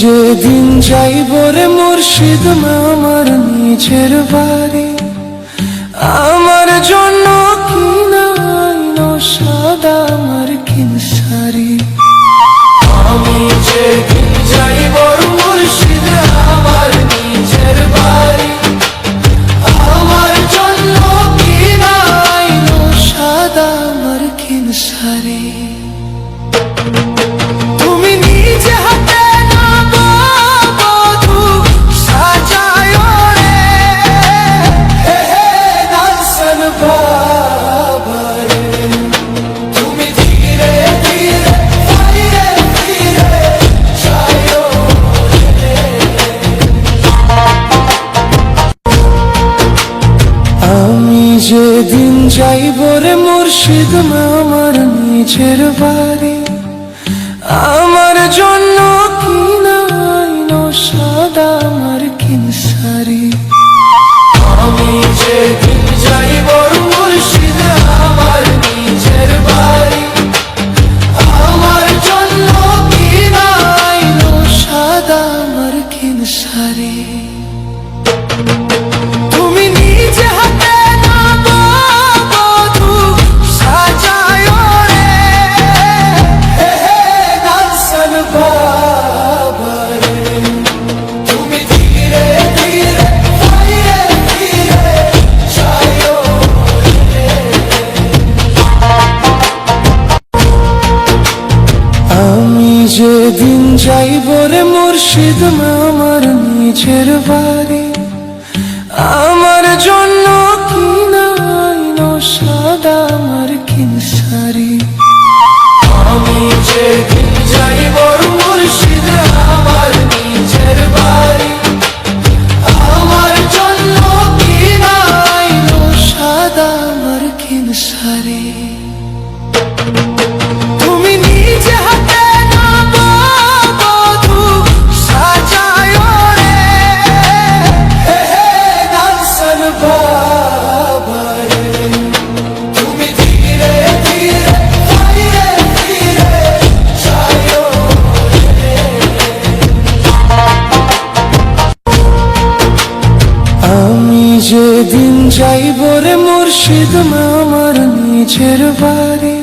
যেদিন যাইব রে মুর্শিদ আমার নিজের বাড়ি, আমার জন্য কিনাইনো সাদা আমার কিন শাড়ি। আমি যেদিন যাইব মুর্শিদ আমার নিজের বাড়ি, আমার জন্য কিনাইনো সাদা আমার কিন শাড়ি। তুমি নিজে হাতে যেদিন যাইব রে মুর্শিদ আমার নিজের বাড়ি, আমার জন্য কিনাইনো সাদা আমার কিন শাড়ি। আমি যেদিন যাইব মুর্শিদ আমার নিজের বাড়ি, আমার জন্য কিনাইনো সাদা আমার কিন শাড়ি। তুমি নিজে হাতে যেদিন যাইব রে মুর্শিদ আমার নিজের বাড়ি, আমার জন্য কিনাইনো সাদা আমার কিন শাড়ি। আমি যেদিন যাইব মুর্শিদ আমার নিজের বাড়ি, আমার জন্য কিনাইনো সাদা আমার কিন শাড়ি। তুমি নিজে হাতে যেদিন যাইব রে মুর্শিদ আমার নিজের বাড়ি,